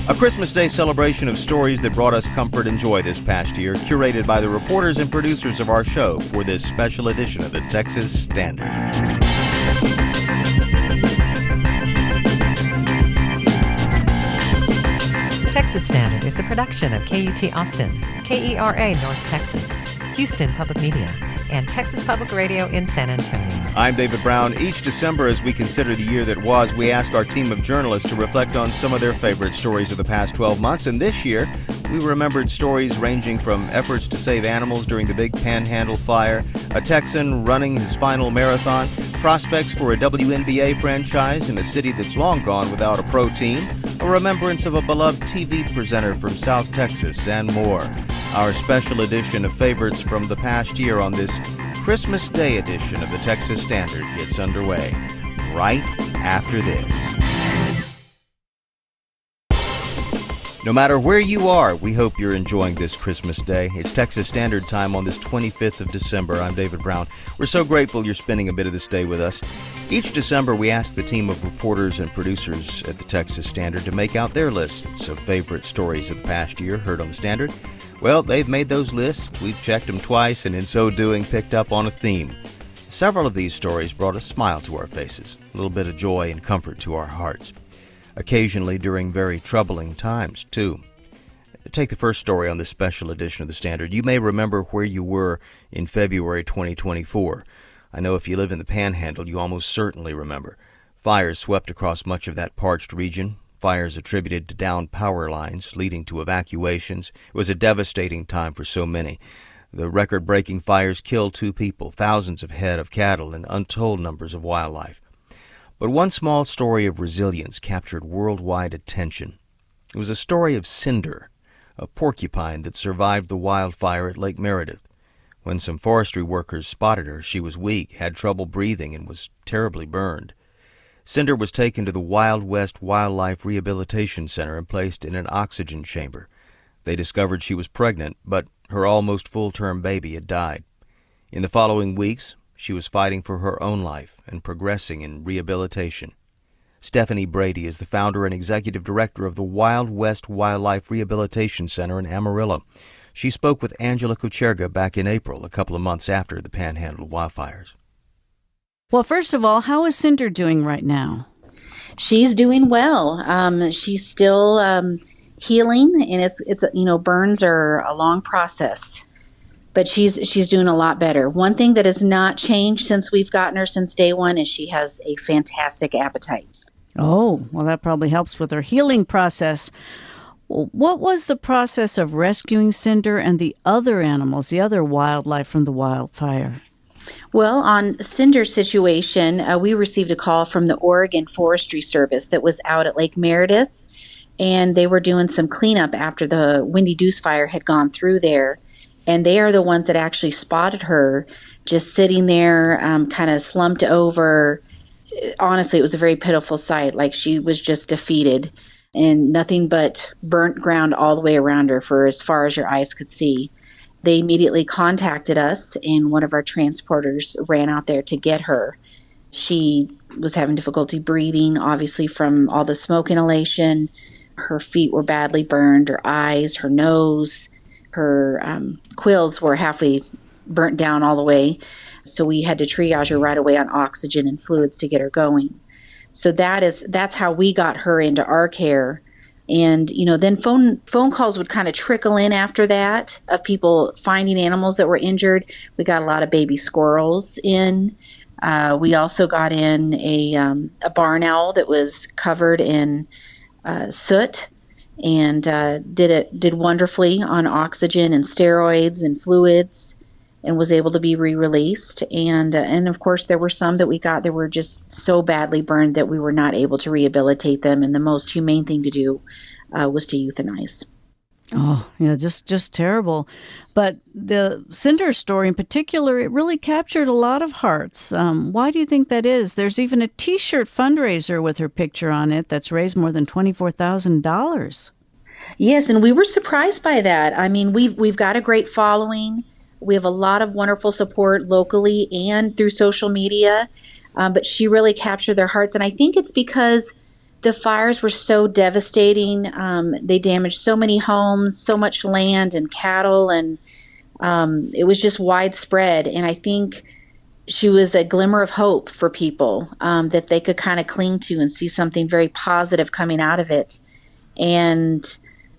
A Christmas Day celebration of stories that brought us comfort and joy this past year, curated by the reporters and producers of our show for this special edition of the Texas Standard. Texas Standard is a production of KUT Austin, KERA North Texas, Houston Public Media, and Texas Public Radio in San Antonio. I'm David Brown. Each December, as we consider the year that was, we ask our team of journalists to reflect on some of their favorite stories of the past 12 months. And this year, we remembered stories ranging from efforts to save animals during the big Panhandle fire, a Texan running his final marathon, prospects for a WNBA franchise in a city that's long gone without a pro team, a remembrance of a beloved TV presenter from South Texas, and more. Our special edition of favorites from the past year on this Christmas Day edition of the Texas Standard gets underway right after this. No matter where you are, we hope you're enjoying this Christmas Day. It's Texas Standard Time on this 25th of December. I'm David Brown. We're so grateful you're spending a bit of this day with us. Each December, we ask the team of reporters and producers at the Texas Standard to make out their lists of favorite stories of the past year heard on the Standard. Well, they've made those lists. We've checked them twice, and in so doing, picked up on a theme. Several of these stories brought a smile to our faces, a little bit of joy and comfort to our hearts. Occasionally during very troubling times, too. Take the first story on this special edition of the Standard. You may remember where you were in February 2024. I know if you live in the Panhandle, you almost certainly remember. Fires swept across much of that parched region. Fires attributed to downed power lines, leading to evacuations. It was a devastating time for so many. The record-breaking fires killed 2 people, thousands of head of cattle, and untold numbers of wildlife. But one small story of resilience captured worldwide attention. It was a story of Cinder, a porcupine that survived the wildfire at Lake Meredith. When some forestry workers spotted her, she was weak, had trouble breathing, and was terribly burned. Cinder was taken to the Wild West Wildlife Rehabilitation Center and placed in an oxygen chamber. They discovered she was pregnant, but her almost full-term baby had died. In the following weeks, she was fighting for her own life and progressing in rehabilitation. Stephanie Brady is the founder and executive director of the Wild West Wildlife Rehabilitation Center in Amarillo. She spoke with Angela Kucherga back in April, a couple of months after the Panhandle wildfires. Well, first of all, how is Cinder doing right now? She's doing well. She's still healing, and it's burns are a long process, but she's doing a lot better. One thing that has not changed since we've gotten her since day one is she has a fantastic appetite. Oh, well, that probably helps with her healing process. What was the process of rescuing Cinder and the other animals, the other wildlife from the wildfire? Well, on Cinder's situation, we received a call from the Oregon Forestry Service that was out at Lake Meredith, and they were doing some cleanup after the Windy Deuce fire had gone through there. And they are the ones that actually spotted her just sitting there, kind of slumped over. Honestly, it was a very pitiful sight. Like she was just defeated and nothing but burnt ground all the way around her for as far as your eyes could see. They immediately contacted us, and one of our transporters ran out there to get her. She was having difficulty breathing, obviously from all the smoke inhalation. Her feet were badly burned, her eyes, her nose, her quills were halfway burnt down all the way. So we had to triage her right away on oxygen and fluids to get her going. So that's how we got her into our care. And, then phone calls would kind of trickle in after that of people finding animals that were injured. We got a lot of baby squirrels in. We also got in a barn owl that was covered in soot and did wonderfully on oxygen and steroids and fluids and was able to be re-released. And of course, there were some that we got that were just so badly burned that we were not able to rehabilitate them. And the most humane thing to do was to euthanize. Oh, yeah, just terrible. But the Cinder story in particular, it really captured a lot of hearts. Why do you think that is? There's even a T-shirt fundraiser with her picture on it that's raised more than $24,000. Yes, and we were surprised by that. I mean, we've got a great following. We have a lot of wonderful support locally and through social media, but she really captured their hearts. And I think it's because The fires were so devastating. They damaged so many homes, so much land and cattle, and it was just widespread. And I think she was a glimmer of hope for people, that they could kind of cling to and see something very positive coming out of it. And,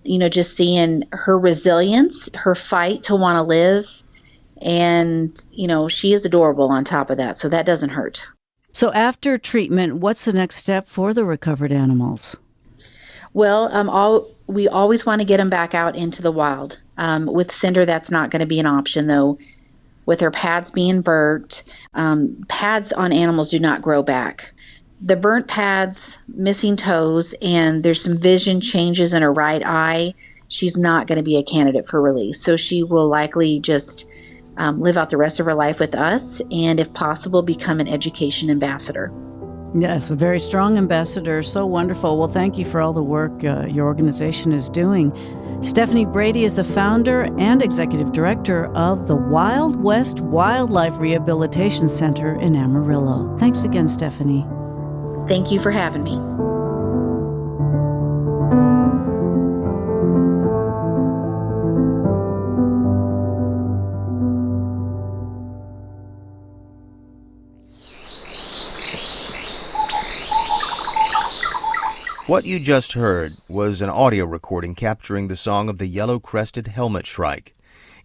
just seeing her resilience, her fight to want to live. And, she is adorable on top of that. So that doesn't hurt. So after treatment, what's the next step for the recovered animals? Well, we always want to get them back out into the wild. With Cinder, that's not going to be an option, though. With her pads being burnt, pads on animals do not grow back. The burnt pads, missing toes, and there's some vision changes in her right eye. She's not going to be a candidate for release. So she will likely just live out the rest of her life with us, and if possible, become an education ambassador. Yes, a very strong ambassador. So wonderful. Well, thank you for all the work your organization is doing. Stephanie Brady is the founder and executive director of the Wild West Wildlife Rehabilitation Center in Amarillo. Thanks again, Stephanie. Thank you for having me. What you just heard was an audio recording capturing the song of the yellow-crested helmetshrike.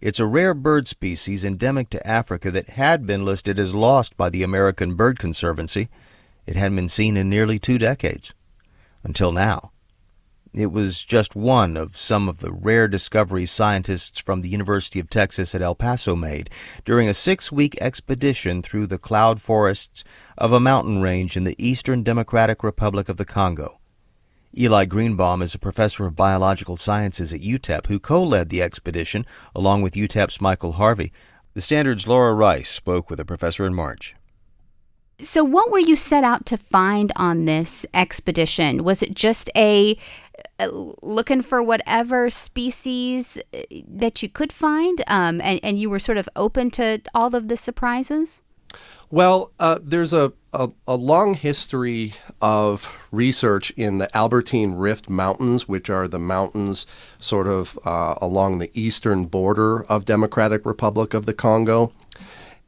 It's a rare bird species endemic to Africa that had been listed as lost by the American Bird Conservancy. It hadn't been seen in nearly 2 decades. Until now. It was just one of some of the rare discoveries scientists from the University of Texas at El Paso made during a 6-week expedition through the cloud forests of a mountain range in the Eastern Democratic Republic of the Congo. Eli Greenbaum is a professor of biological sciences at UTEP who co-led the expedition along with UTEP's Michael Harvey. The Standard's Laura Rice spoke with the professor in March. So what were you set out to find on this expedition? Was it just a looking for whatever species that you could find, and you were sort of open to all of the surprises? Well, there's a long history of research in the Albertine Rift Mountains, which are the mountains sort of along the eastern border of Democratic Republic of the Congo.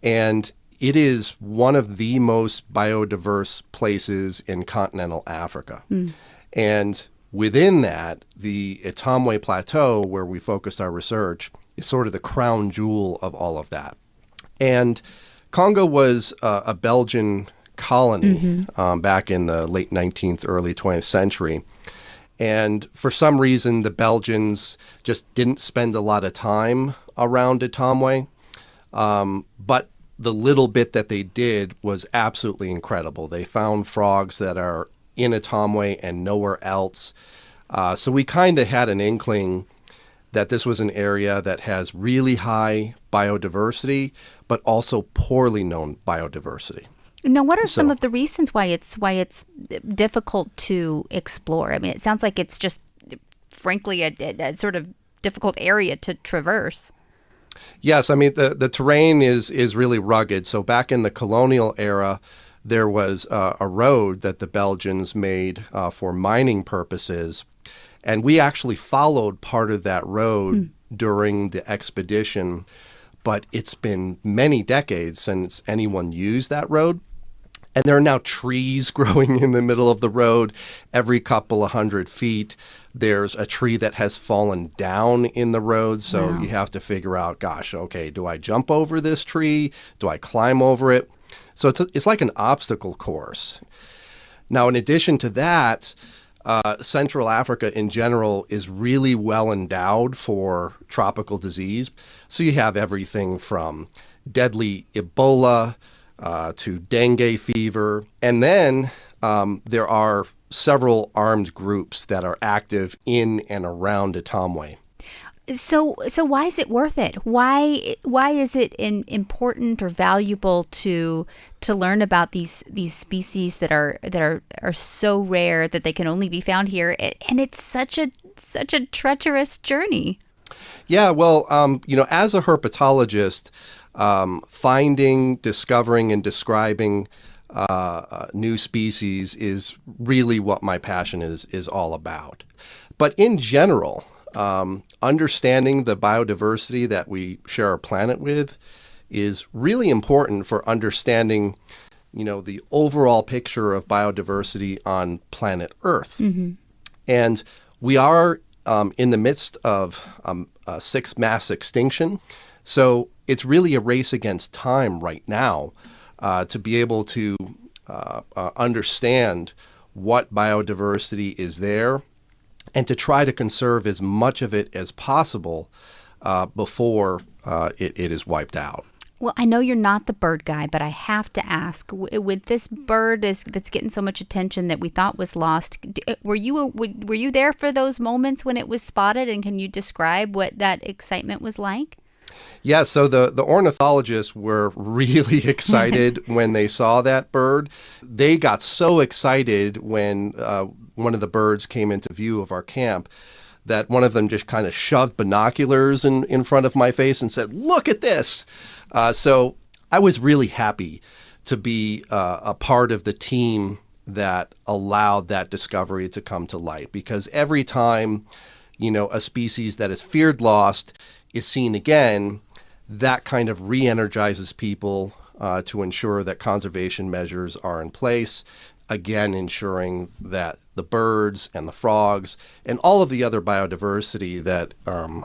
And it is one of the most biodiverse places in continental Africa. And within that, the Etamwe Plateau, where we focused our research, is sort of the crown jewel of all of that. And Congo was a Belgian colony back in the late 19th, early 20th century. And for some reason, the Belgians just didn't spend a lot of time around Etamwe. But the little bit that they did was absolutely incredible. They found frogs that are in Etamwe and nowhere else. So we kind of had an inkling that this was an area that has really high biodiversity, but also poorly known biodiversity. Now, what are some of the reasons why it's difficult to explore? I mean, it sounds like it's just, frankly, a sort of difficult area to traverse. Yes, I mean, the terrain is really rugged. So back in the colonial era, there was a road that the Belgians made for mining purposes. And we actually followed part of that road during the expedition. But it's been many decades since anyone used that road. And there are now trees growing in the middle of the road. Every couple of 100 feet, there's a tree that has fallen down in the road. So you have to figure out, gosh, okay, do I jump over this tree? Do I climb over it? So it's like an obstacle course. Now, in addition to that, Central Africa in general is really well endowed for tropical disease. So you have everything from deadly Ebola to dengue fever. And then there are several armed groups that are active in and around Etamwe. So why is it worth it? Why is it important or valuable to learn about these species that are so rare that they can only be found here, and it's such a treacherous journey? Yeah, well, as a herpetologist, finding, discovering, and describing new species is really what my passion is all about. But in general, understanding the biodiversity that we share our planet with is really important for understanding, the overall picture of biodiversity on planet Earth. Mm-hmm. And we are in the midst of a sixth mass extinction. So it's really a race against time right now to be able to understand what biodiversity is there and to try to conserve as much of it as possible before it is wiped out. Well, I know you're not the bird guy, but I have to ask, with this bird that's getting so much attention that we thought was lost, were you there for those moments when it was spotted, and can you describe what that excitement was like? Yeah, so the ornithologists were really excited when they saw that bird. They got so excited when one of the birds came into view of our camp that one of them just kind of shoved binoculars in front of my face and said, "Look at this." So I was really happy to be a part of the team that allowed that discovery to come to light, because every time, a species that is feared lost is seen again, that kind of re-energizes people to ensure that conservation measures are in place, again ensuring that the birds and the frogs and all of the other biodiversity that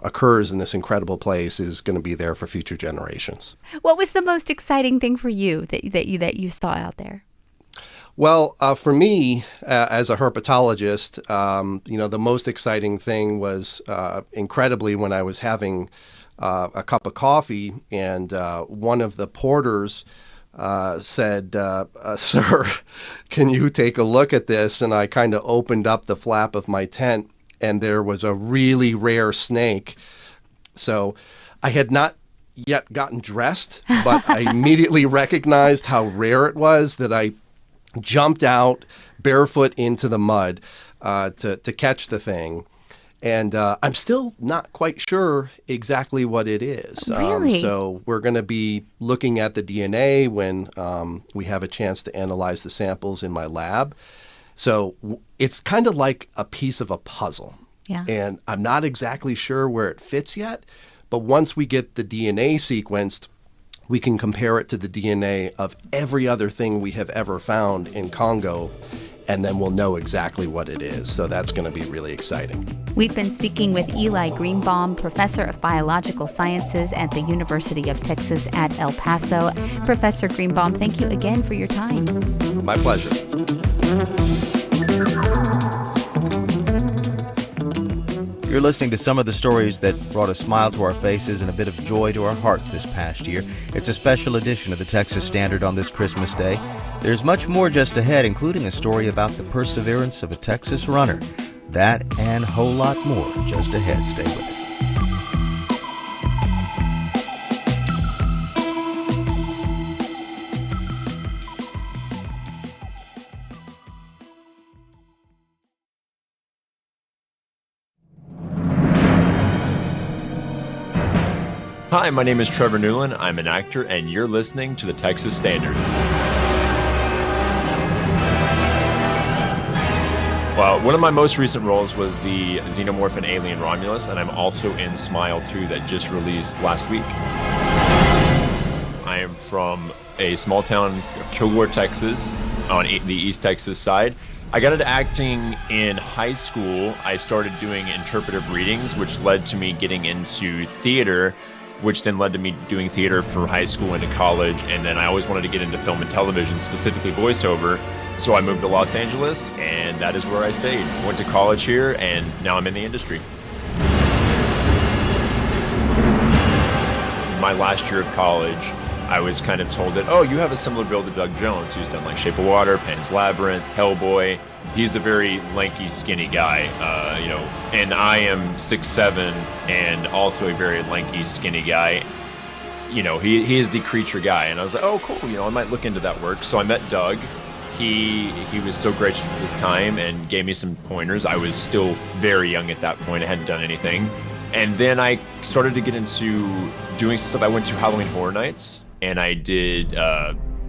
occurs in this incredible place is going to be there for future generations. What was the most exciting thing for you that you saw out there? Well, for me, as a herpetologist, the most exciting thing was incredibly when I was having a cup of coffee and one of the porters said, "Sir, can you take a look at this?" And I kind of opened up the flap of my tent, and there was a really rare snake. So I had not yet gotten dressed, but I immediately recognized how rare it was that I jumped out barefoot into the mud to catch the thing. And I'm still not quite sure exactly what it is. Really? So we're going to be looking at the DNA when we have a chance to analyze the samples in my lab. So it's kind of like a piece of a puzzle. Yeah. And I'm not exactly sure where it fits yet. But once we get the DNA sequenced, we can compare it to the DNA of every other thing we have ever found in Congo, and then we'll know exactly what it is. So that's going to be really exciting. We've been speaking with Eli Greenbaum, professor of biological sciences at the University of Texas at El Paso. Professor Greenbaum, thank you again for your time. My pleasure. You're listening to some of the stories that brought a smile to our faces and a bit of joy to our hearts this past year. It's a special edition of the Texas Standard on this Christmas Day. There's much more just ahead, including a story about the perseverance of a Texas runner. That and a whole lot more just ahead. Stay with it. Hi, my name is Trevor Newland. I'm an actor, and you're listening to the Texas Standard. Well, one of my most recent roles was the xenomorphin alien Romulus, and I'm also in Smile 2 that just released last week. I am from a small town of Kilgore, Texas, on the East Texas side. I got into acting in high school. I started doing interpretive readings, which led to me getting into theater, which then led to me doing theater from high school into college. And then I always wanted to get into film and television, specifically voiceover. So I moved to Los Angeles, and that is where I stayed. Went to college here, and now I'm in the industry. My last year of college, I was kind of told that, oh, you have a similar build to Doug Jones, who's done like Shape of Water, Pan's Labyrinth, Hellboy. He's a very lanky, skinny guy, and I am 6'7", and also a very lanky, skinny guy. He is the creature guy, and I was like, oh, cool, I might look into that work. So I met Doug. He was so gracious with his time and gave me some pointers. I was still very young at that point. I hadn't done anything. And then I started to get into doing some stuff. I went to Halloween Horror Nights, and I did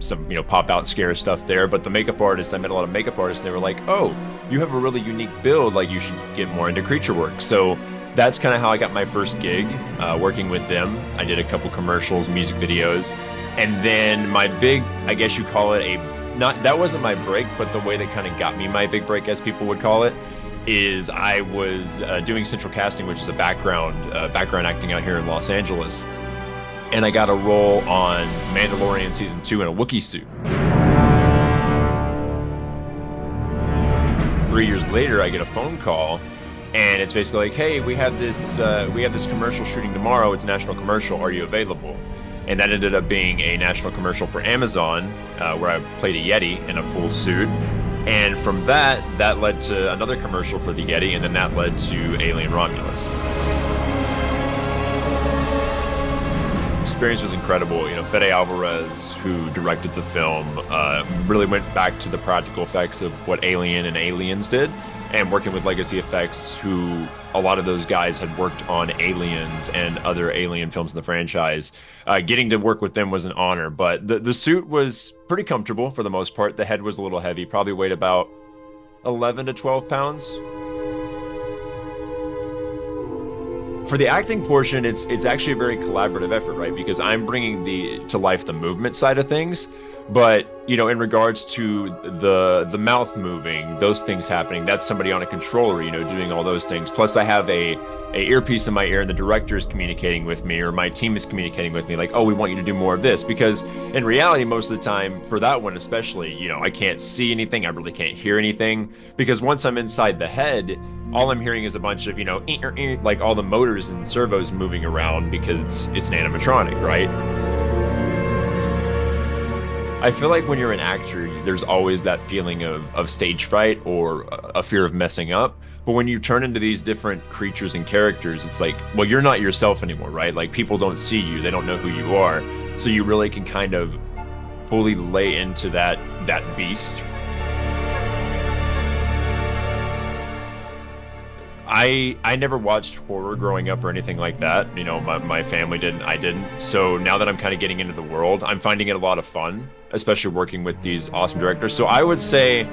some pop out scare stuff there. But the makeup artists, I met a lot of makeup artists, and they were like, oh, you have a really unique build, like you should get more into creature work. So that's kind of how I got my first gig, working with them. I did a couple commercials, music videos, and then my big, I guess you call it that wasn't my break, but the way that kind of got me my big break, as people would call it, is I was doing central casting, which is a background acting out here in Los Angeles. And I got a role on Mandalorian Season 2 in a Wookiee suit. 3 years later, I get a phone call, and it's basically like, hey, we have this commercial shooting tomorrow. It's a national commercial. Are you available? And that ended up being a national commercial for Amazon, where I played a Yeti in a full suit. And from that led to another commercial for the Yeti, and then that led to Alien Romulus. Experience was incredible. Fede Alvarez, who directed the film, really went back to the practical effects of what Alien and Aliens did, and working with Legacy Effects, who a lot of those guys had worked on Aliens and other Alien films in the franchise. Getting to work with them was an honor, but the suit was pretty comfortable for the most part. The head was a little heavy, probably weighed about 11 to 12 pounds. For the acting portion, it's actually a very collaborative effort, right? Because I'm bringing to life the movement side of things, but in regards to the mouth moving, those things happening, that's somebody on a controller, doing all those things. Plus, I have a earpiece in my ear, and the director is communicating with me, or my team is communicating with me, like, oh, we want you to do more of this. Because in reality, most of the time, for that one especially, I can't see anything, I really can't hear anything, because once I'm inside the head, all I'm hearing is a bunch of, like all the motors and servos moving around, because it's an animatronic, right? I feel like when you're an actor, there's always that feeling of stage fright or a fear of messing up. But when you turn into these different creatures and characters, it's like, well, you're not yourself anymore, right? Like, people don't see you, they don't know who you are. So you really can kind of fully lay into that beast. I never watched horror growing up or anything like that. My family didn't, I didn't. So now that I'm kind of getting into the world, I'm finding it a lot of fun, especially working with these awesome directors. So I would say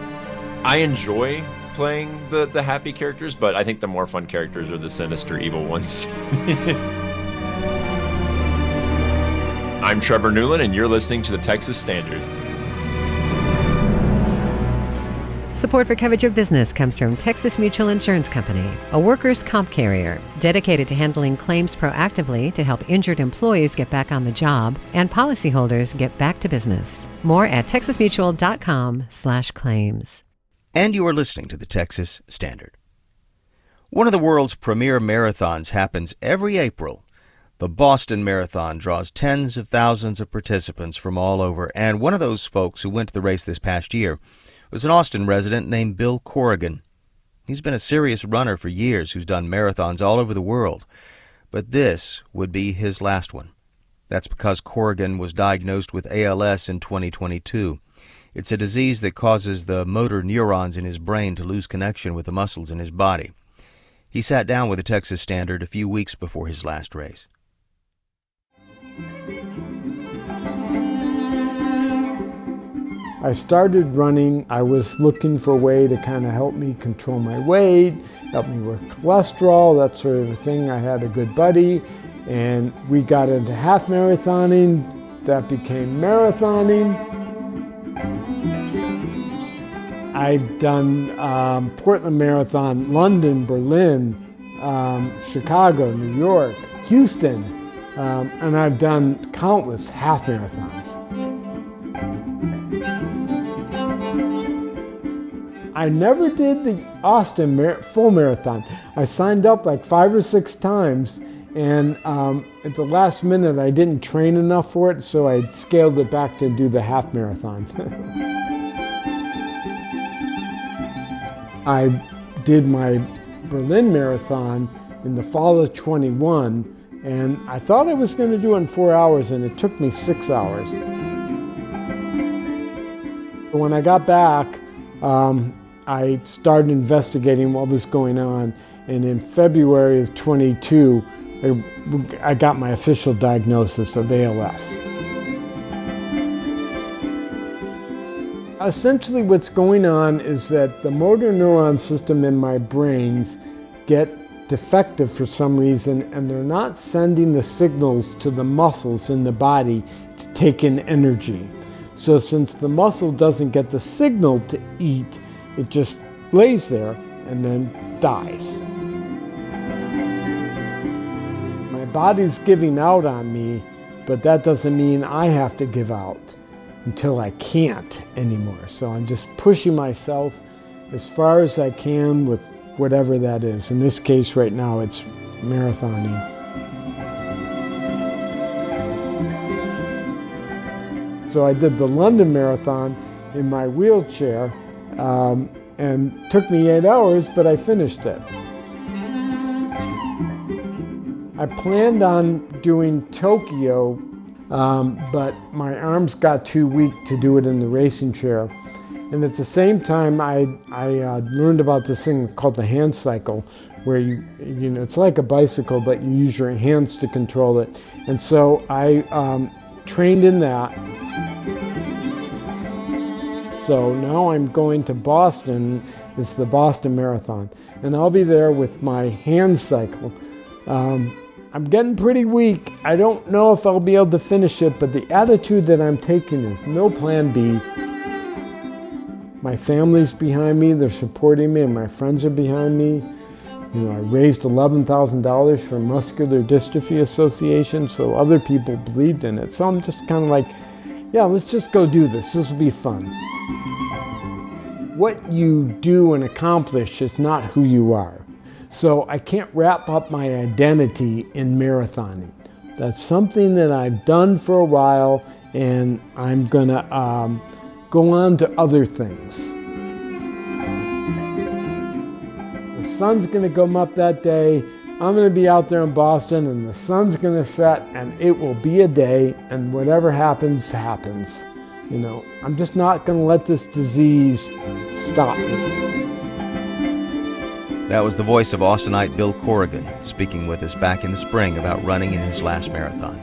I enjoy playing the happy characters, but I think the more fun characters are the sinister, evil ones. I'm Trevor Newland, and you're listening to the Texas Standard. Support for Coverage of Business comes from Texas Mutual Insurance Company, a workers' comp carrier dedicated to handling claims proactively to help injured employees get back on the job and policyholders get back to business. More at texasmutual.com/claims. And you are listening to the Texas Standard. One of the world's premier marathons happens every April. The Boston Marathon draws tens of thousands of participants from all over, and one of those folks who went to the race this past year was an Austin resident named Bill Corrigan. He's been a serious runner for years who's done marathons all over the world, but this would be his last one. That's because Corrigan was diagnosed with ALS in 2022. It's a disease that causes the motor neurons in his brain to lose connection with the muscles in his body. He sat down with the Texas Standard a few weeks before his last race. I started running. I was looking for a way to kind of help me control my weight, help me with cholesterol, that sort of a thing. I had a good buddy, and we got into half marathoning. That became marathoning. I've done Portland Marathon, London, Berlin, Chicago, New York, Houston, and I've done countless half marathons. I never did the Austin full marathon. I signed up like 5 or 6 times, and at the last minute I didn't train enough for it, so I scaled it back to do the half marathon. I did my Berlin Marathon in the fall of 21, and I thought I was going to do it in 4 hours, and it took me 6 hours. When I got back, I started investigating what was going on, and in February of 22, I got my official diagnosis of ALS. Essentially what's going on is that the motor neuron system in my brains get defective for some reason, and they're not sending the signals to the muscles in the body to take in energy. So since the muscle doesn't get the signal to eat, it just lays there and then dies. My body's giving out on me, but that doesn't mean I have to give out until I can't anymore. So I'm just pushing myself as far as I can with whatever that is. In this case right now, it's marathoning. So I did the London Marathon in my wheelchair, and took me 8 hours, but I finished it. I planned on doing Tokyo, but my arms got too weak to do it in the racing chair. And at the same time, I learned about this thing called the hand cycle, where you know, it's like a bicycle, but you use your hands to control it. And so I trained in that. So now I'm going to Boston. It's the Boston Marathon, and I'll be there with my hand cycle. I'm getting pretty weak. I don't know if I'll be able to finish it, but the attitude that I'm taking is no plan B. My family's behind me, they're supporting me, and my friends are behind me. You know, I raised $11,000 for Muscular Dystrophy Association, so other people believed in it. So I'm just kind of like, yeah, let's just go do this. This will be fun. What you do and accomplish is not who you are. So I can't wrap up my identity in marathoning. That's something that I've done for a while, and I'm gonna go on to other things. The sun's gonna come up that day. I'm gonna be out there in Boston, and the sun's gonna set, and it will be a day, and whatever happens, happens. You know, I'm just not gonna let this disease stop me. That was the voice of Austinite Bill Corrigan speaking with us back in the spring about running in his last marathon.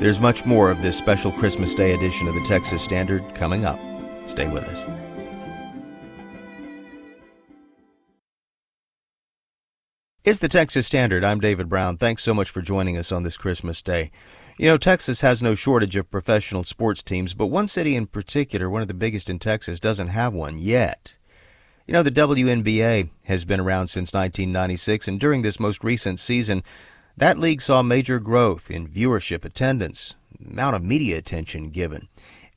There's much more of this special Christmas Day edition of the Texas Standard coming up. Stay with us. It's the Texas Standard. I'm David Brown. Thanks so much for joining us on this Christmas Day. You know, Texas has no shortage of professional sports teams, but one city in particular, one of the biggest in Texas, doesn't have one yet. You know, the WNBA has been around since 1996, and during this most recent season, that league saw major growth in viewership, attendance, amount of media attention given.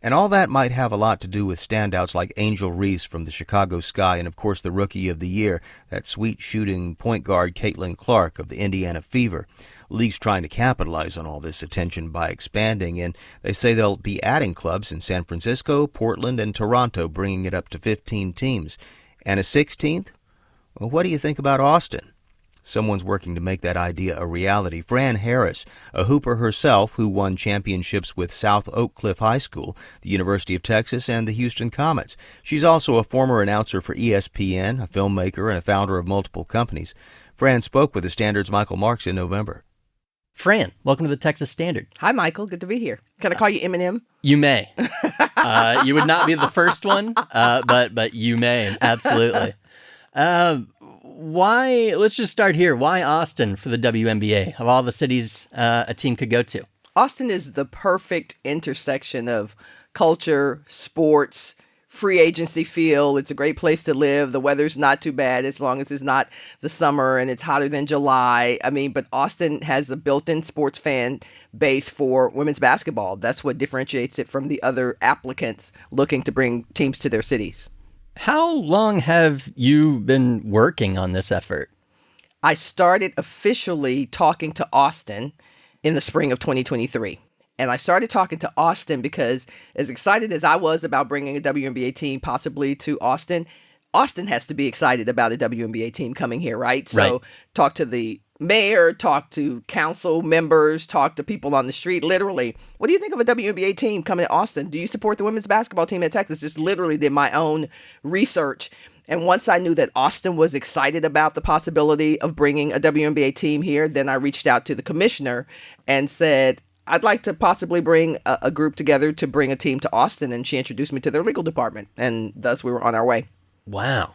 And all that might have a lot to do with standouts like Angel Reese from the Chicago Sky, and of course the Rookie of the Year, that sweet shooting point guard Caitlin Clark of the Indiana Fever. League's trying to capitalize on all this attention by expanding, and they say they'll be adding clubs in San Francisco, Portland, and Toronto, bringing it up to 15 teams. And a 16th? Well, what do you think about Austin? Someone's working to make that idea a reality. Fran Harris, a hooper herself who won championships with South Oak Cliff High School, the University of Texas, and the Houston Comets. She's also a former announcer for ESPN, a filmmaker, and a founder of multiple companies. Fran spoke with the Standard's Michael Marks in November. Fran, welcome to the Texas Standard. Hi, Michael. Good to be here. Can I call you Eminem? You may. You would not be the first one, but you may, absolutely. Why? Let's just start here. Why Austin for the WNBA? Of all the cities a team could go to? Austin is the perfect intersection of culture, sports, free agency feel. It's a great place to live. The weather's not too bad as long as it's not the summer and it's hotter than July. I mean, but Austin has a built-in sports fan base for women's basketball. That's what differentiates it from the other applicants looking to bring teams to their cities. How long have you been working on this effort? I started officially talking to Austin in the spring of 2023. And I started talking to Austin because as excited as I was about bringing a WNBA team possibly to Austin, Austin has to be excited about a WNBA team coming here, right? So talk to the mayor, talk to council members, talk to people on the street. Literally, what do you think of a WNBA team coming to Austin? Do you support the women's basketball team at Texas? Just literally did my own research. And once I knew that Austin was excited about the possibility of bringing a WNBA team here, then I reached out to the commissioner and said, I'd like to possibly bring a group together to bring a team to Austin. And she introduced me to their legal department. And thus we were on our way. Wow.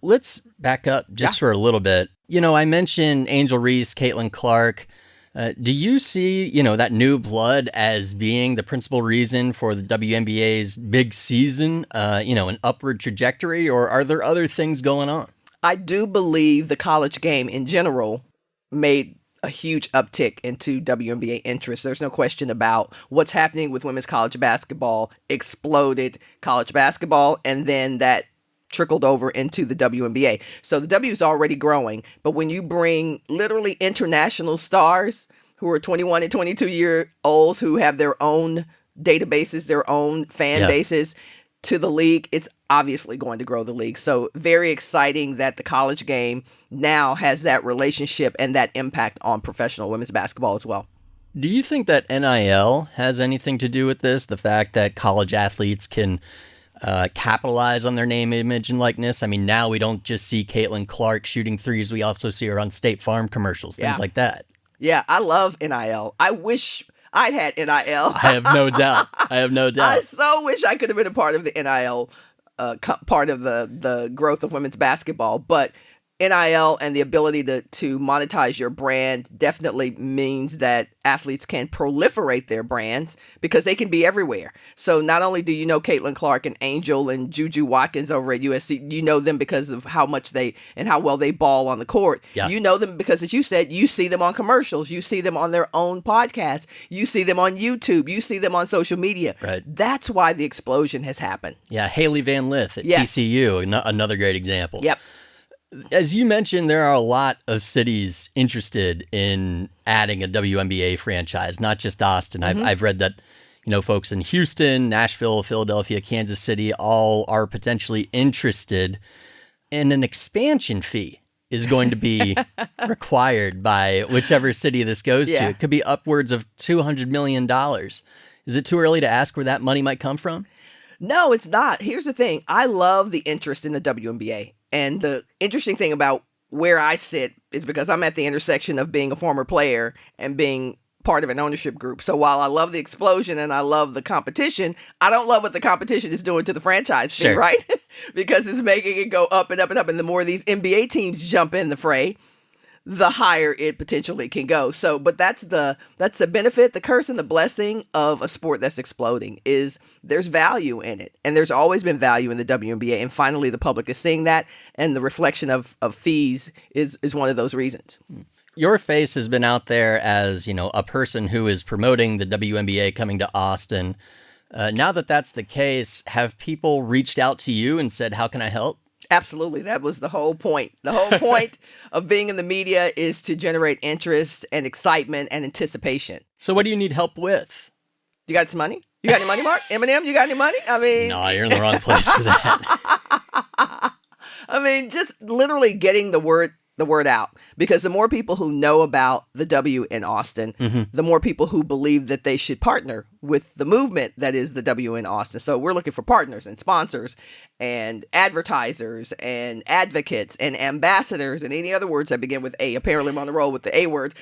Let's back up just for a little bit. I mentioned Angel Reese, Caitlin Clark. Do you see, that new blood as being the principal reason for the WNBA's big season, an upward trajectory, or are there other things going on? I do believe the college game in general made a huge uptick into WNBA interest. There's no question about what's happening with women's college basketball, exploded college basketball, and then that trickled over into the WNBA. So the W is already growing, but when you bring literally international stars who are 21 and 22-year-olds who have their own databases, their own fan bases to the league, it's obviously going to grow the league. So very exciting that the college game now has that relationship and that impact on professional women's basketball as well. Do you think that NIL has anything to do with this? The fact that college athletes can capitalize on their name, image, and likeness? I mean, now we don't just see Caitlin Clark shooting threes. We also see her on State Farm commercials, things like that. Yeah, I love NIL. I wish I'd had NIL. I have no doubt. I so wish I could have been a part of the NIL, part of the growth of women's basketball. But NIL and the ability to monetize your brand definitely means that athletes can proliferate their brands because they can be everywhere. So not only do you know Caitlin Clark and Angel and Juju Watkins over at USC, you know them because of how much and how well they ball on the court. Yeah. You know them because, as you said, you see them on commercials. You see them on their own podcasts. You see them on YouTube. You see them on social media. Right. That's why the explosion has happened. Yeah, Haley Van Lith at TCU, another great example. Yep. As you mentioned, there are a lot of cities interested in adding a WNBA franchise, not just Austin. I've read that, folks in Houston, Nashville, Philadelphia, Kansas City, all are potentially interested. And an expansion fee is going to be required by whichever city this goes to. It could be upwards of $200 million. Is it too early to ask where that money might come from? No, it's not. Here's the thing. I love the interest in the WNBA. And the interesting thing about where I sit is because I'm at the intersection of being a former player and being part of an ownership group. So while I love the explosion and I love the competition, I don't love what the competition is doing to the franchise fee, right? Because it's making it go up and up and up. And the more these NBA teams jump in the fray, the higher it potentially can go. So, but that's the benefit, the curse and the blessing of a sport that's exploding is there's value in it. And there's always been value in the WNBA. And finally, the public is seeing that. And the reflection of fees is one of those reasons. Your face has been out there as, a person who is promoting the WNBA coming to Austin. Now that that's the case, have people reached out to you and said, how can I help? Absolutely. That was the whole point. The whole point of being in the media is to generate interest and excitement and anticipation. So what do you need help with? You got some money? You got any money, Mark? Eminem, you got any money? I mean... No, you're in the wrong place for that. I mean, just literally getting the word out, because the more people who know about the W in Austin, the more people who believe that they should partner with the movement that is the W in Austin. So we're looking for partners and sponsors and advertisers and advocates and ambassadors and any other words that begin with A. Apparently I'm on the roll with the A word.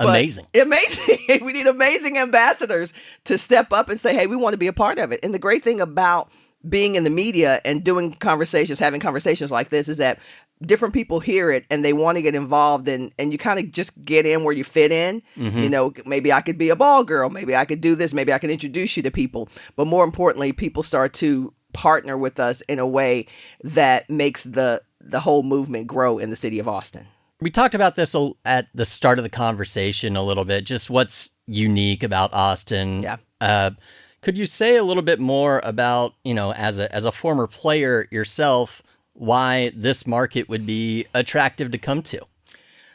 Amazing. We need amazing ambassadors to step up and say, hey, we want to be a part of it. And the great thing about being in the media and doing conversations, having conversations like this is that different people hear it and they want to get involved and you kind of just get in where you fit in. Maybe I could be a ball girl. Maybe I could do this. Maybe I can introduce you to people. But more importantly, people start to partner with us in a way that makes the whole movement grow in the city of Austin. We talked about this at the start of the conversation a little bit, just what's unique about Austin. Yeah. Could you say a little bit more about, as a former player yourself, why this market would be attractive to come to?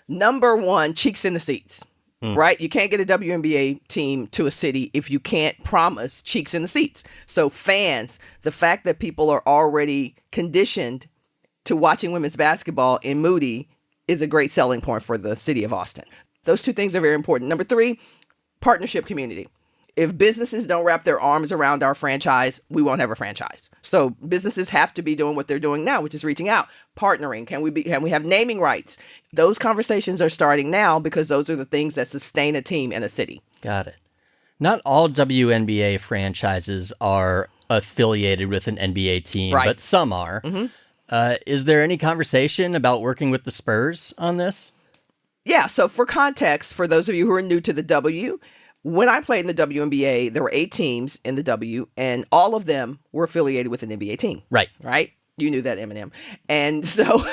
Number one, cheeks in the seats, right? You can't get a WNBA team to a city if you can't promise cheeks in the seats. So fans, the fact that people are already conditioned to watching women's basketball in Moody is a great selling point for the city of Austin. Those two things are very important. Number three, partnership community. If businesses don't wrap their arms around our franchise, we won't have a franchise. So businesses have to be doing what they're doing now, which is reaching out, partnering. Can we have naming rights? Those conversations are starting now because those are the things that sustain a team in a city. Got it. Not all WNBA franchises are affiliated with an NBA team, Right. but some are. Is there any conversation about working with the Spurs on this? Yeah, so for context, for those of you who are new to the W, when I played in the WNBA, there were 8 teams in the W, and all of them were affiliated with an NBA team. Right. Right? You knew that, Eminem. And so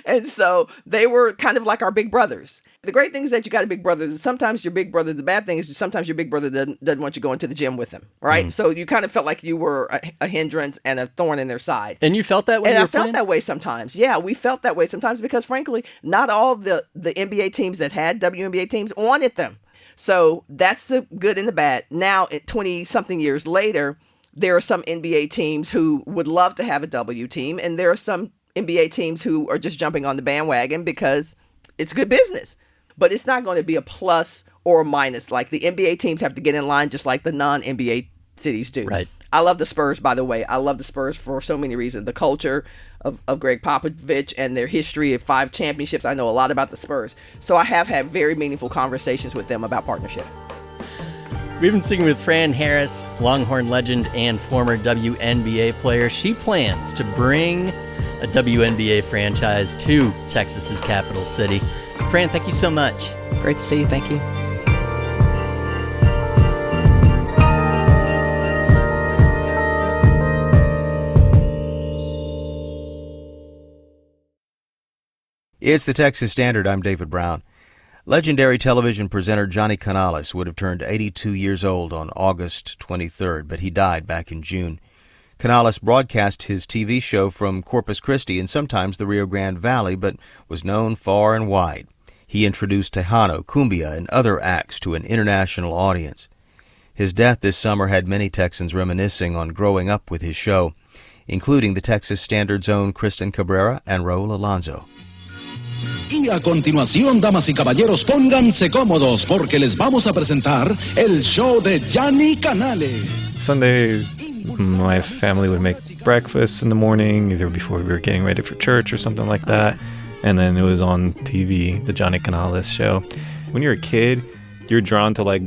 and so they were kind of like our big brothers. The great thing is that you got a big brother. Sometimes your big brother, the bad thing is sometimes your big brother doesn't want you going to the gym with him, right? So you kind of felt like you were a hindrance and a thorn in their side. And you felt that when And you I were felt playing? that way sometimes. Yeah, we felt that way sometimes because, frankly, not all the NBA teams that had WNBA teams wanted them. So that's the good and the bad. Now, 20-something years later, there are some NBA teams who would love to have a W team, and there are some NBA teams who are just jumping on the bandwagon because it's good business. But it's not going to be a plus or a minus. Like, the NBA teams have to get in line just like the non-NBA cities do. Right. I love the Spurs, by the way. I love the Spurs for so many reasons. The culture of Greg Popovich and their history of 5 championships. I know a lot about the Spurs. So I have had very meaningful conversations with them about partnership. We've been speaking with Fran Harris, Longhorn legend and former WNBA player. She plans to bring a WNBA franchise to Texas's capital city. Fran, thank you so much. Great to see you. Thank you. It's the Texas Standard. I'm David Brown. Legendary television presenter Johnny Canales would have turned 82 years old on August 23rd, but he died back in June. Canales broadcast his TV show from Corpus Christi and sometimes the Rio Grande Valley, but was known far and wide. He introduced Tejano, cumbia, and other acts to an international audience. His death this summer had many Texans reminiscing on growing up with his show, including the Texas Standard's own Kristen Cabrera and Raul Alonso. Y a continuación, damas y caballeros, pónganse cómodos porque les vamos a presentar el show de Johnny Canales. Sunday, my family would make breakfast in the morning, either before we were getting ready for church or something like that. And then it was on TV, the Johnny Canales show. When you're a kid, you're drawn to like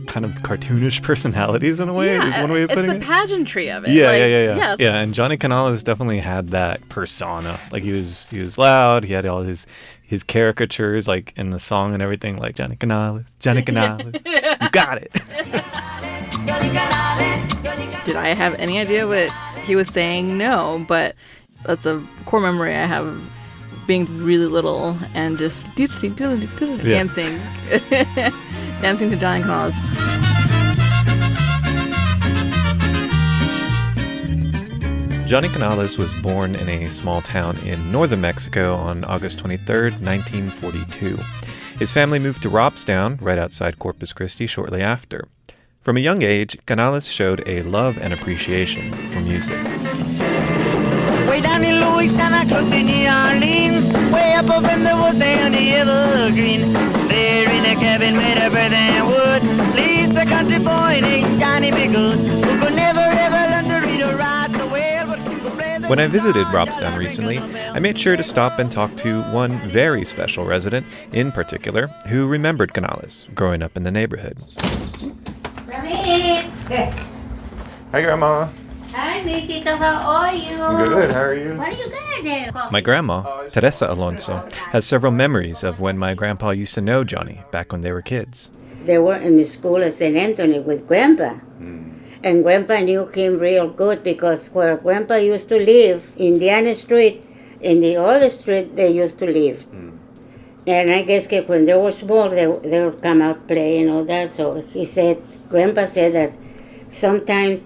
kind of cartoonish personalities in a way, is one way of putting it. It's the pageantry of it. Yeah, and Johnny Canales definitely had that persona. Like he was loud, he had all his caricatures like in the song and everything, like Johnny Canales, you got it. Did I have any idea what he was saying? No, but that's a core memory I have of being really little and just dancing. Dancing to Johnny Canales. Johnny Canales was born in a small town in northern Mexico on August 23rd, 1942. His family moved to Robstown, right outside Corpus Christi, shortly after. From a young age, Canales showed a love and appreciation for music. Way down in Louisiana, close to New Orleans, way up in the woods there on the evergreen. There in a cabin made of earth and wood, leaves a country boy named Johnny B. Good, who could never ever learn to read or write so well, but could play the... When I visited Robstown recently, I made sure to stop and talk to one very special resident in particular who remembered Canales growing up in the neighborhood. Hi, Grandma. Hi, Mijito. How are you? Good. How are you? What are you gonna do? My grandma, Teresa Alonso, has several memories of when my grandpa used to know Johnny back when they were kids. They were in the school at St. Anthony with Grandpa. And Grandpa knew him real good because where Grandpa used to live, Indiana Street, in the other street they used to live. And I guess that when they were small, they would come out playing and all that. So Grandpa said that sometimes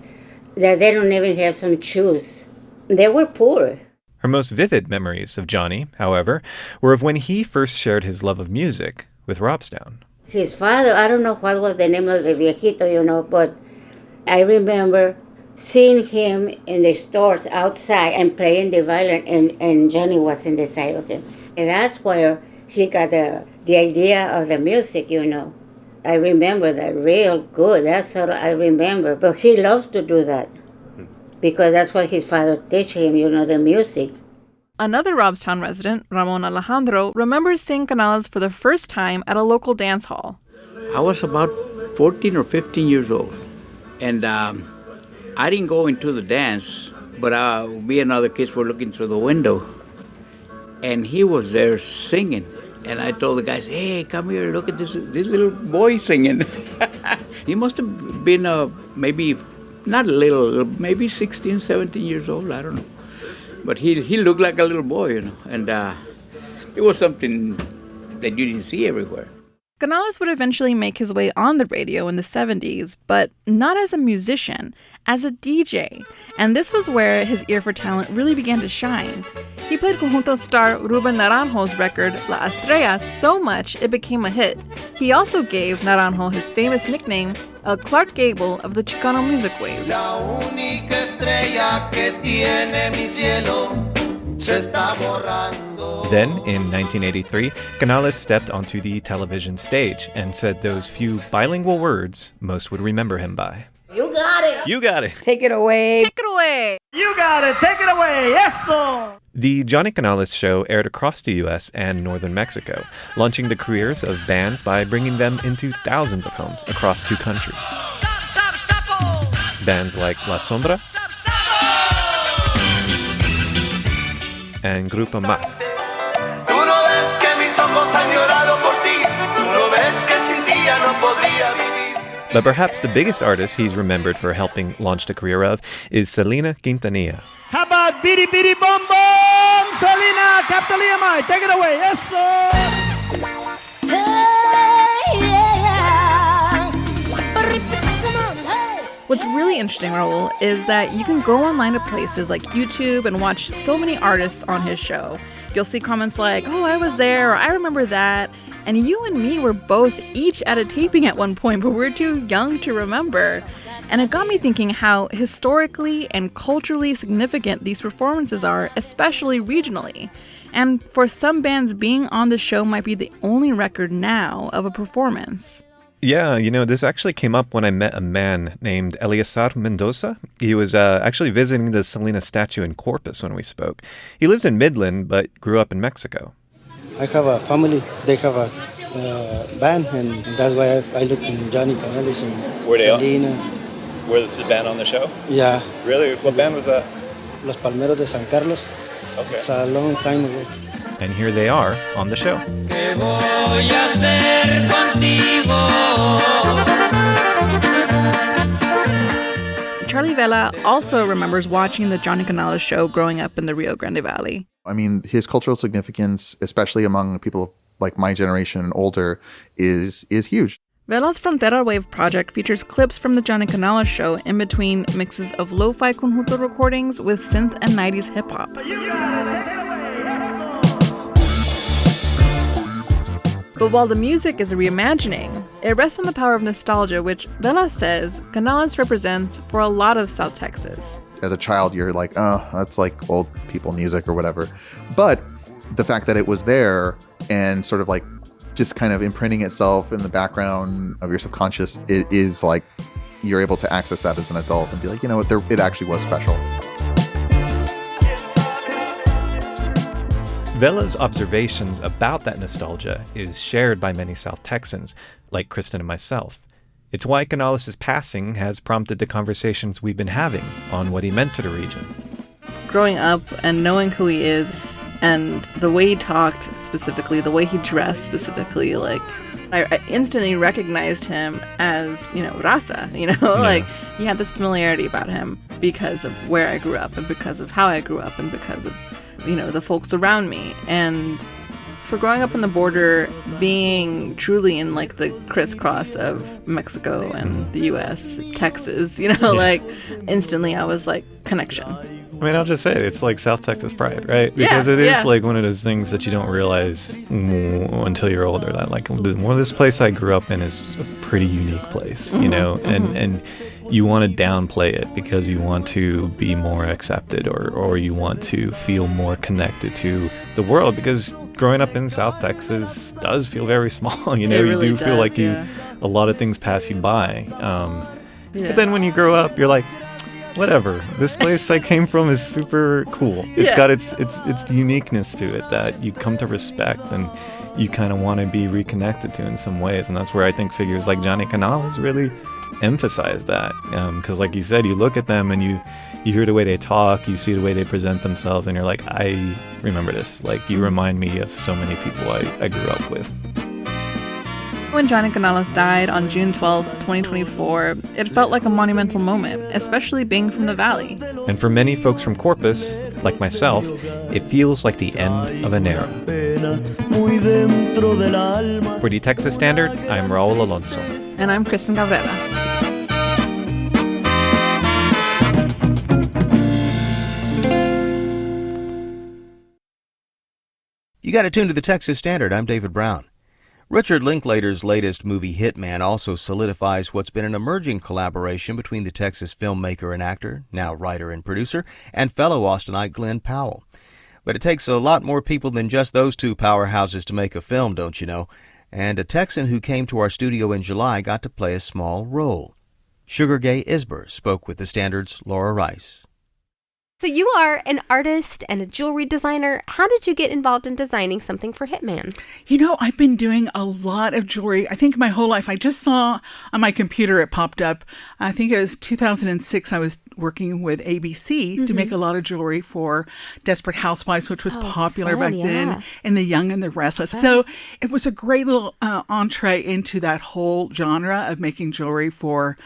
that they don't even have some shoes. They were poor. Her most vivid memories of Johnny, however, were of when he first shared his love of music with Robstown. His father, I don't know what was the name of the viejito, but I remember seeing him in the stores outside and playing the violin, and Johnny was in the side of him. And that's where he got the idea of the music, I remember that real good. That's all I remember. But he loves to do that because that's what his father teach him, the music. Another Robstown resident, Ramon Alejandro, remembers seeing Canales for the first time at a local dance hall. I was about 14 or 15 years old. And I didn't go into the dance, but me and other kids were looking through the window. And he was there singing. And I told the guys, hey, come here, look at this little boy singing. He must have been maybe, not a little, maybe 16, 17 years old, I don't know. But he looked like a little boy, you know. And it was something that you didn't see everywhere. Canales would eventually make his way on the radio in the 70s, but not as a musician, as a DJ. And this was where his ear for talent really began to shine. He played conjunto star Ruben Naranjo's record La Estrella so much it became a hit. He also gave Naranjo his famous nickname, El Clark Gable of the Chicano music wave. La única estrella que tiene mi cielo se está borrando. Then, in 1983, Canales stepped onto the television stage and said those few bilingual words most would remember him by. You got it. You got it. Take it away. Take it away. You got it. Take it away. Eso. The Johnny Canales Show aired across the U.S. and northern Mexico, launching the careers of bands by bringing them into thousands of homes across 2 countries. Bands like La Sombra and Grupo Más. But perhaps the biggest artist he's remembered for helping launch the career of is Selena Quintanilla. How about Bidi Bidi Bom Bom? Selena Captivated. Take it away. What's really interesting, Raul, is that you can go online to places like YouTube and watch so many artists on his show. You'll see comments like, oh, I was there, or I remember that. And you and me were both each at a taping at one point, but we're too young to remember. And it got me thinking how historically and culturally significant these performances are, especially regionally. And for some bands, being on the show might be the only record now of a performance. Yeah, this actually came up when I met a man named Eleazar Mendoza. He was actually visiting the Selena statue in Corpus when we spoke. He lives in Midland, but grew up in Mexico. I have a family. They have a band, and that's why I look in Johnny Canales and Selena. Were this a band on the show? Yeah. Really? What band was that? Los Palmeros de San Carlos. Okay. It's a long time ago. And here they are on the show. Charlie Vela also remembers watching the Johnny Canales show growing up in the Rio Grande Valley. I mean, his cultural significance, especially among people like my generation and older, is huge. Vela's Frontera Wave project features clips from the Johnny Canales show in between mixes of lo-fi conjunto recordings with synth and 90s hip-hop. But while the music is a reimagining, it rests on the power of nostalgia, which Vela says Canales represents for a lot of South Texas. As a child, you're like, oh, that's like old people music or whatever. But the fact that it was there and sort of like just kind of imprinting itself in the background of your subconscious, it is like you're able to access that as an adult and be like, you know what, it actually was special. Vela's observations about that nostalgia is shared by many South Texans, like Kristen and myself. It's why Canales' passing has prompted the conversations we've been having on what he meant to the region. Growing up and knowing who he is and the way he talked specifically, the way he dressed specifically, like I instantly recognized him as, Raza, like he had this familiarity about him because of where I grew up and because of how I grew up and because of the folks around me. And for growing up on the border, being truly in like the crisscross of Mexico and the US, Texas, like instantly I was like, connection. I mean, I'll just say it. It's like South Texas pride, right? Because it is like one of those things that you don't realize until you're older. That like this place I grew up in is a pretty unique place, and you want to downplay it because you want to be more accepted or you want to feel more connected to the world, because growing up in South Texas does feel very small. You really do feel like a lot of things pass you by. But then when you grow up, you're like, whatever. This place I came from is super cool. It's got its uniqueness to it that you come to respect and you kind of want to be reconnected to in some ways. And that's where I think figures like Johnny Canales really emphasize that. Because like you said, you look at them and you hear the way they talk, you see the way they present themselves, and you're like, I remember this. Like, you remind me of so many people I grew up with. When Johnny Canales died on June 12th, 2024, it felt like a monumental moment, especially being from the Valley. And for many folks from Corpus, like myself, it feels like the end of an era. For the Texas Standard, I'm Raul Alonso. And I'm Kristen Cabrera. You got to tune to the Texas Standard. I'm David Brown. Richard Linklater's latest movie, Hitman, also solidifies what's been an emerging collaboration between the Texas filmmaker and actor, now writer and producer, and fellow Austinite Glenn Powell. But it takes a lot more people than just those two powerhouses to make a film, don't you know? And a Texan who came to our studio in July got to play a small role. Sugar Gay Isber spoke with the Standard's Laura Rice. So you are an artist and a jewelry designer. How did you get involved in designing something for Hitman? You know, I've been doing a lot of jewelry. I think my whole life. I just saw on my computer, it popped up. I think it was 2006. I was working with ABC to make a lot of jewelry for Desperate Housewives, which was popular back then, and The Young and the Restless. So it was a great little entree into that whole genre of making jewelry for,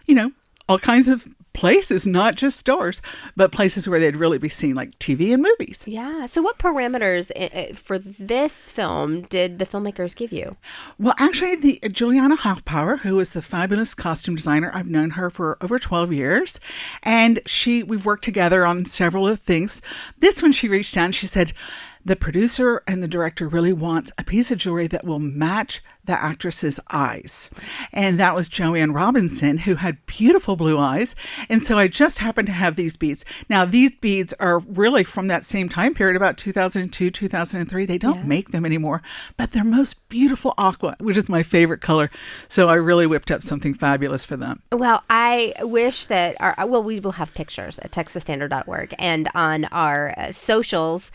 you know, all kinds of places, not just stores, but places where they'd really be seen, like TV and movies. Yeah. So what parameters for this film did the filmmakers give you? Well, actually, the Juliana Hoffpower, who is the fabulous costume designer, I've known her for over 12 years, and we've worked together on several of things. This one, she reached out and she said, the producer and the director really want a piece of jewelry that will match the actress's eyes. And that was Joanne Robinson, who had beautiful blue eyes. And so I just happened to have these beads. Now, these beads are really from that same time period, about 2002, 2003. They don't make them anymore, but they're most beautiful aqua, which is my favorite color. So I really whipped up something fabulous for them. Well, I wish that we will have pictures at texasstandard.org and on our socials.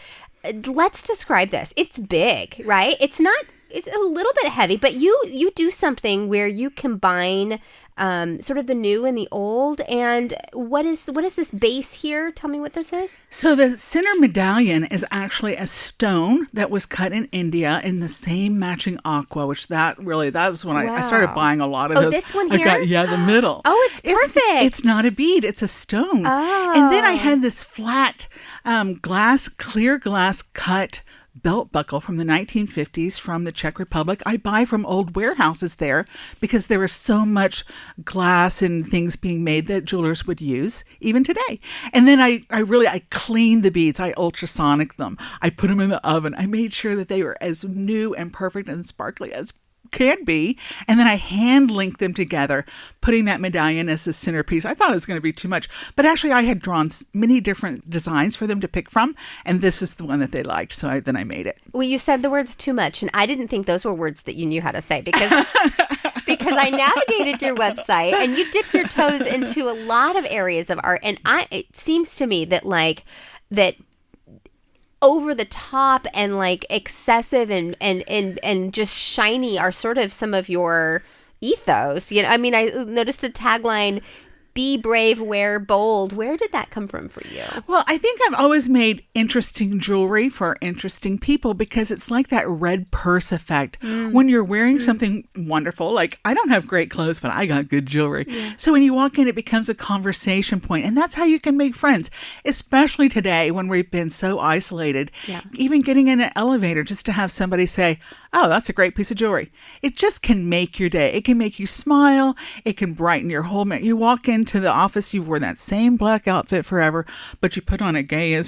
Let's describe this. It's big, right? It's a little bit heavy, but you do something where you combine sort of the new and the old. And what is this base here? Tell me what this is. So the Cinder medallion is actually a stone that was cut in India in the same matching aqua, which that was when I started buying a lot of those. Oh, this one here? The middle. Oh, it's perfect. It's not a bead. It's a stone. Oh. And then I had this flat clear glass cut belt buckle from the 1950s from the Czech Republic. I buy from old warehouses there because there was so much glass and things being made that jewelers would use even today. And then I cleaned the beads. I ultrasonic them. I put them in the oven. I made sure that they were as new and perfect and sparkly as can be, and then I hand linked them together, putting that medallion as the centerpiece. I thought it was going to be too much, but actually I had drawn many different designs for them to pick from, and this is the one that they liked, so I made it. Well, you said the words too much, and I didn't think those were words that you knew how to say, because I navigated your website, and you dip your toes into a lot of areas of art, and it seems to me that that over the top and like excessive and just shiny are sort of some of your ethos. You know, I mean, I noticed a tagline, "Be brave, wear bold." Where did that come from for you? Well, I think I've always made interesting jewelry for interesting people because it's like that red purse effect. When you're wearing something wonderful, like I don't have great clothes, but I got good jewelry. Yeah. So when you walk in, it becomes a conversation point, and that's how you can make friends, especially today when we've been so isolated. Yeah. Even getting in an elevator just to have somebody say, "Oh, that's a great piece of jewelry." It just can make your day. It can make you smile. It can brighten your whole day. You walk into the office, you've worn that same black outfit forever, but you put on a gay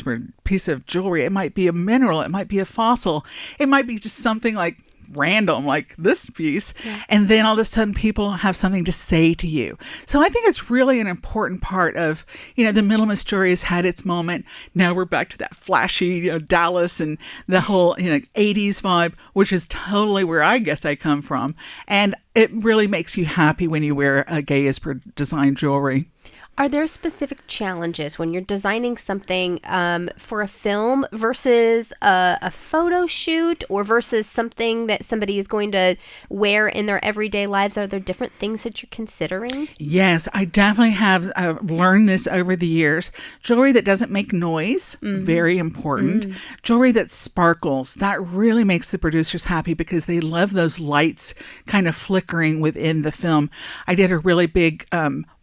piece of jewelry. It might be a mineral. It might be a fossil. It might be just something like random, like this piece. Yeah. And then all of a sudden people have something to say to you. So I think it's really an important part of, the minimalist jewelry has had its moment. Now we're back to that flashy, Dallas and the whole, 80s vibe, which is totally where I guess I come from. And it really makes you happy when you wear a Gay Isber design jewelry. Are there specific challenges when you're designing something for a film versus a photo shoot or versus something that somebody is going to wear in their everyday lives? Are there different things that you're considering? Yes, I definitely have learned this over the years. Jewelry that doesn't make noise, very important. Jewelry that sparkles, that really makes the producers happy because they love those lights kind of flickering within the film. I did a really big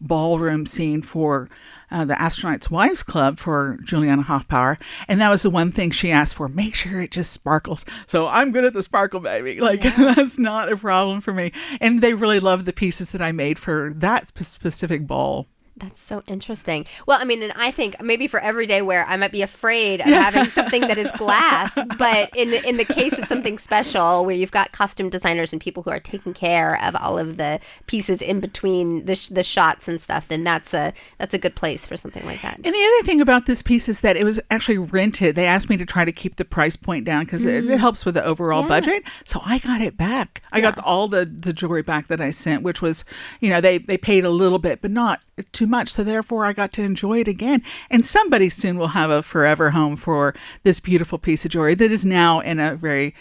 ballroom scene for the Astronauts Wives Club for Juliana Hoffpower, and that was the one thing she asked for. Make sure it just sparkles. So I'm good at the sparkle, baby. That's not a problem for me. And they really love the pieces that I made for that specific ball. That's so interesting. Well, I mean, and I think maybe for everyday wear, I might be afraid of having something that is glass. But in the case of something special, where you've got costume designers and people who are taking care of all of the pieces in between the shots and stuff, then that's a good place for something like that. And the other thing about this piece is that it was actually rented. They asked me to try to keep the price point down because it helps with the overall budget. So I got it back. I got all the jewelry back that I sent, which was, they paid a little bit, but not too much. So therefore I got to enjoy it again. And somebody soon will have a forever home for this beautiful piece of jewelry that is now in a very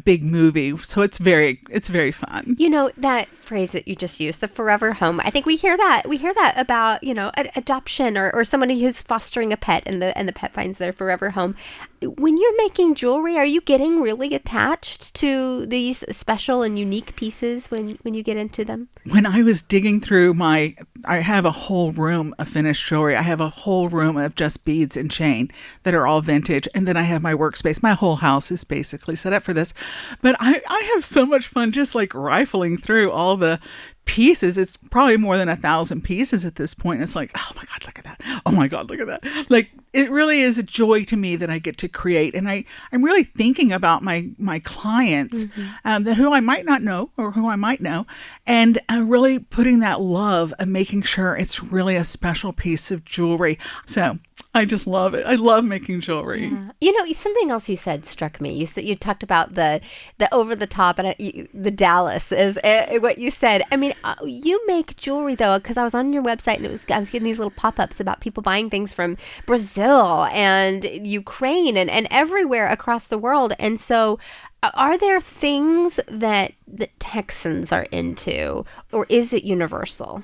big movie. So it's very fun. That phrase that you just used, the forever home. I think we hear that about, adoption or somebody who's fostering a pet and the pet finds their forever home. When you're making jewelry, are you getting really attached to these special and unique pieces when you get into them? When I was digging through I have a whole room of finished jewelry. I have a whole room of just beads and chain that are all vintage. And then I have my workspace. My whole house is basically set up for this. But I have so much fun just rifling through all the pieces. It's probably more than 1,000 pieces at this point. It's like, oh my God, look at that. Oh my God, look at that. It really is a joy to me that I get to create. And I'm really thinking about my clients who I might not know or who I might know, and really putting that love of making sure it's really a special piece of jewelry. So I just love it. I love making jewelry. Yeah. Something else you said struck me. You talked about the over the top and the Dallas is what you said. I mean, you make jewelry though, because I was on your website and I was getting these little pop-ups about people buying things from Brazil and Ukraine and everywhere across the world. And so are there things that Texans are into, or is it universal?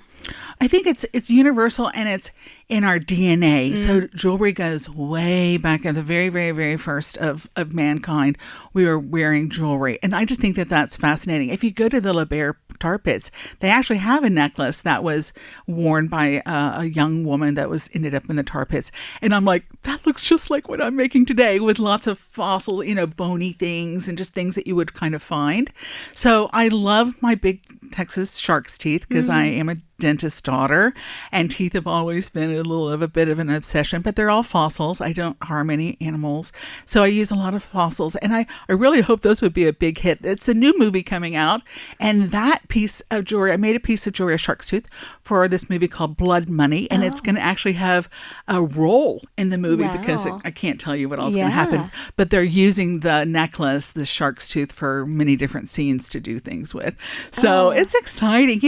I think it's universal and it's in our DNA. So jewelry goes way back at the very, very, very first of mankind. We were wearing jewelry. And I just think that that's fascinating. If you go to the La Bear tar pits, they actually have a necklace that was worn by a young woman that ended up in the tar pits. And I'm like, that looks just like what I'm making today with lots of fossil, bony things and just things that you would kind of find. So I love my big Texas shark's teeth because I am a dentist's daughter, and teeth have always been a bit of an obsession, but they're all fossils. I don't harm any animals. So I use a lot of fossils, and I really hope those would be a big hit. It's a new movie coming out, and that piece of jewelry, I made a piece of jewelry, a shark's tooth, for this movie called Blood Money, and it's going to actually have a role in the movie because I can't tell you what else is going to happen, but they're using the necklace, the shark's tooth, for many different scenes to do things with. So it's exciting.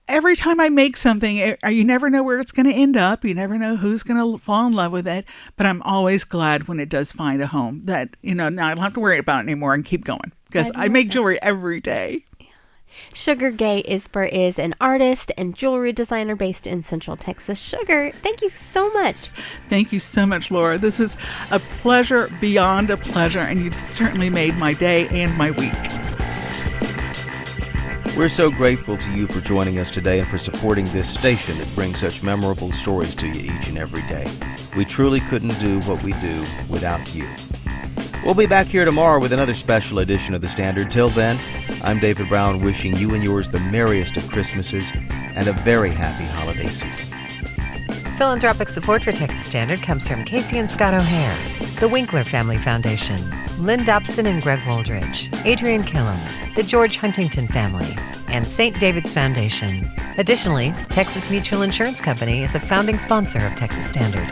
Every time I make something, you never know where it's going to end up. You never know who's going to fall in love with it. But I'm always glad when it does find a home that, now I don't have to worry about it anymore and keep going because I make jewelry every day. Sugar Gay Isper is an artist and jewelry designer based in Central Texas. Sugar, thank you so much. Thank you so much, Laura. This was a pleasure beyond a pleasure, and you certainly made my day and my week. We're so grateful to you for joining us today and for supporting this station that brings such memorable stories to you each and every day. We truly couldn't do what we do without you. We'll be back here tomorrow with another special edition of The Standard. Till then, I'm David Brown, wishing you and yours the merriest of Christmases and a very happy holiday season. Philanthropic support for Texas Standard comes from Casey and Scott O'Hare, the Winkler Family Foundation, Lynn Dobson and Greg Woldridge, Adrian Killam, the George Huntington family, and St. David's Foundation. Additionally, Texas Mutual Insurance Company is a founding sponsor of Texas Standard.